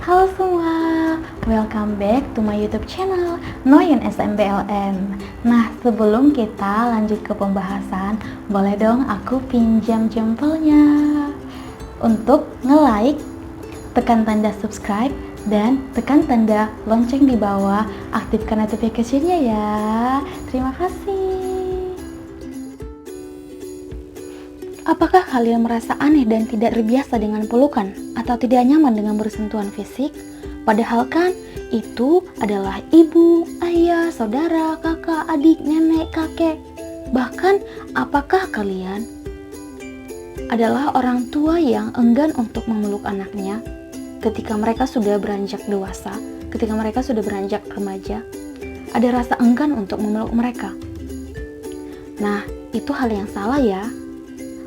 Halo semua, welcome back to my YouTube channel Noyen SMBLN. Nah, sebelum kita lanjut ke pembahasan, boleh dong aku pinjam jempolnya untuk nge-like, tekan tanda subscribe, dan tekan tanda lonceng di bawah, aktifkan notifikasinya ya. Terima kasih. Apakah kalian merasa aneh dan tidak terbiasa dengan pelukan atau tidak nyaman dengan bersentuhan fisik? Padahal kan itu adalah ibu, ayah, saudara, kakak, adik, nenek, kakek. Bahkan apakah kalian adalah orang tua yang enggan untuk memeluk anaknya ketika mereka sudah beranjak dewasa, ketika mereka sudah beranjak remaja? Ada rasa enggan untuk memeluk mereka. Nah, itu hal yang salah ya.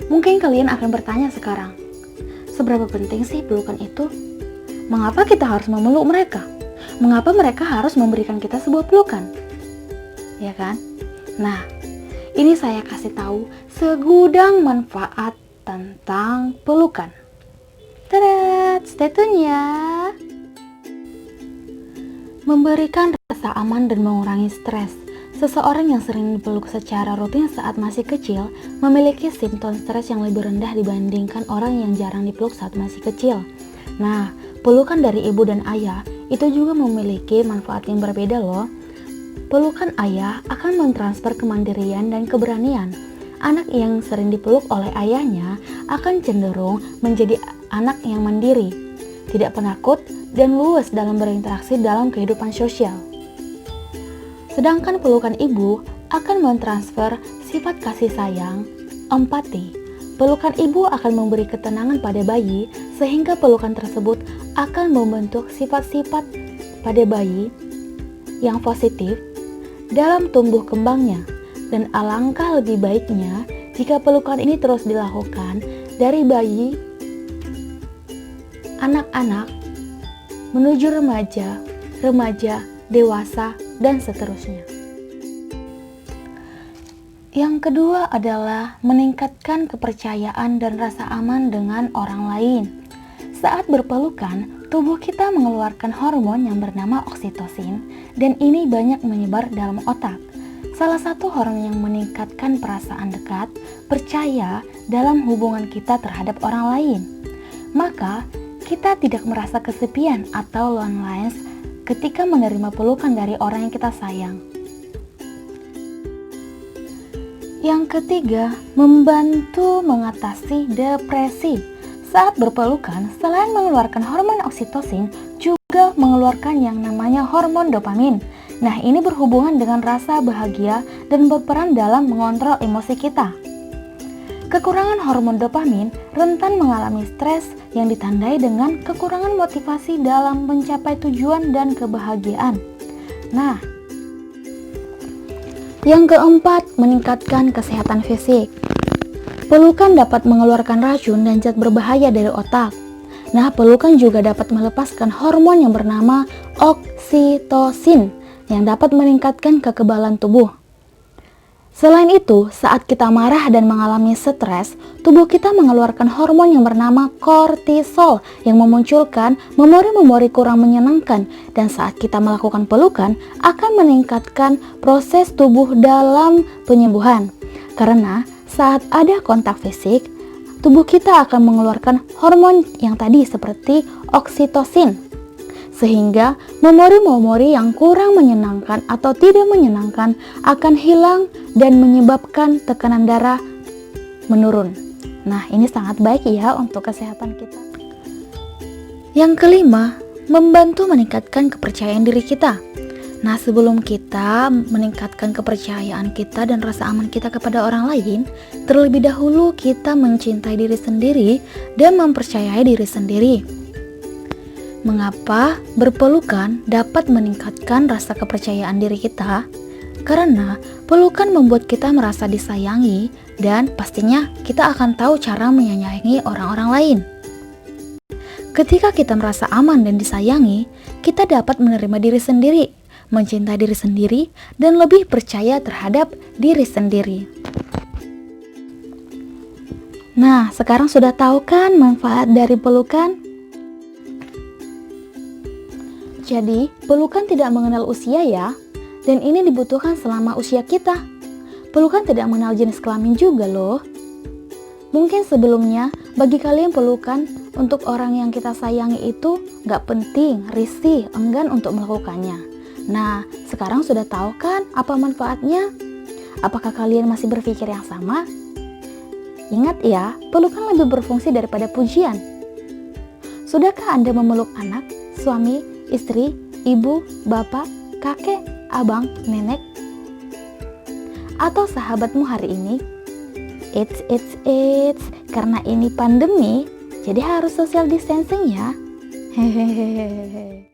Mungkin kalian akan bertanya sekarang, seberapa penting sih pelukan itu? Mengapa kita harus memeluk mereka? Mengapa mereka harus memberikan kita sebuah pelukan? Ya kan? Nah, ini saya kasih tahu segudang manfaat tentang pelukan. Tada, stay tune ya. Memberikan rasa aman dan mengurangi stres. Seseorang yang sering dipeluk secara rutin saat masih kecil memiliki simptom stres yang lebih rendah dibandingkan orang yang jarang dipeluk saat masih kecil. Nah, pelukan dari ibu dan ayah itu juga memiliki manfaat yang berbeda loh. Pelukan ayah akan mentransfer kemandirian dan keberanian. Anak yang sering dipeluk oleh ayahnya akan cenderung menjadi anak yang mandiri, tidak penakut, dan luwes dalam berinteraksi dalam kehidupan sosial. Sedangkan pelukan ibu akan mentransfer sifat kasih sayang, empati. Pelukan ibu akan memberi ketenangan pada bayi, sehingga pelukan tersebut akan membentuk sifat-sifat pada bayi yang positif dalam tumbuh kembangnya. Dan alangkah lebih baiknya jika pelukan ini terus dilakukan dari bayi, anak-anak, menuju remaja, dewasa, dan seterusnya. Yang kedua adalah meningkatkan kepercayaan dan rasa aman dengan orang lain. Saat berpelukan, tubuh kita mengeluarkan hormon yang bernama oksitosin, dan ini banyak menyebar dalam otak. Salah satu hormon yang meningkatkan perasaan dekat, percaya dalam hubungan kita terhadap orang lain. Maka, kita tidak merasa kesepian atau loneliness ketika menerima pelukan dari orang yang kita sayang. Yang ketiga, membantu mengatasi depresi. Saat berpelukan, selain mengeluarkan hormon oksitosin, juga mengeluarkan yang namanya hormon dopamin. Nah, ini berhubungan dengan rasa bahagia dan berperan dalam mengontrol emosi kita. Kekurangan hormon dopamin rentan mengalami stres yang ditandai dengan kekurangan motivasi dalam mencapai tujuan dan kebahagiaan. Nah, yang keempat, meningkatkan kesehatan fisik. Pelukan dapat mengeluarkan racun dan zat berbahaya dari otak. Nah, pelukan juga dapat melepaskan hormon yang bernama oksitosin yang dapat meningkatkan kekebalan tubuh. Selain itu, saat kita marah dan mengalami stres, tubuh kita mengeluarkan hormon yang bernama kortisol yang memunculkan memori-memori kurang menyenangkan, dan saat kita melakukan pelukan akan meningkatkan proses tubuh dalam penyembuhan. Karena saat ada kontak fisik, tubuh kita akan mengeluarkan hormon yang tadi seperti oksitosin. Sehingga memori-memori yang kurang menyenangkan atau tidak menyenangkan akan hilang dan menyebabkan tekanan darah menurun. Nah, ini sangat baik ya untuk kesehatan kita. Yang kelima, membantu meningkatkan kepercayaan diri kita. Nah, sebelum kita meningkatkan kepercayaan kita dan rasa aman kita kepada orang lain, terlebih dahulu kita mencintai diri sendiri dan mempercayai diri sendiri. Mengapa berpelukan dapat meningkatkan rasa kepercayaan diri kita? Karena pelukan membuat kita merasa disayangi dan pastinya kita akan tahu cara menyayangi orang-orang lain. Ketika kita merasa aman dan disayangi, kita dapat menerima diri sendiri, mencintai diri sendiri, dan lebih percaya terhadap diri sendiri. Nah, sekarang sudah tahu kan manfaat dari pelukan? Jadi, pelukan tidak mengenal usia ya, dan ini dibutuhkan selama usia kita. Pelukan tidak mengenal jenis kelamin juga loh. Mungkin sebelumnya, bagi kalian pelukan untuk orang yang kita sayangi itu gak penting, risih, enggan untuk melakukannya. Nah, sekarang sudah tahu kan apa manfaatnya? Apakah kalian masih berpikir yang sama? Ingat ya, pelukan lebih berfungsi daripada pujian. Sudahkah Anda memeluk anak, suami, istri, ibu, bapak, kakek, abang, nenek, atau sahabatmu hari ini? It's, karena ini pandemi, jadi harus social distancing ya. Hehehe.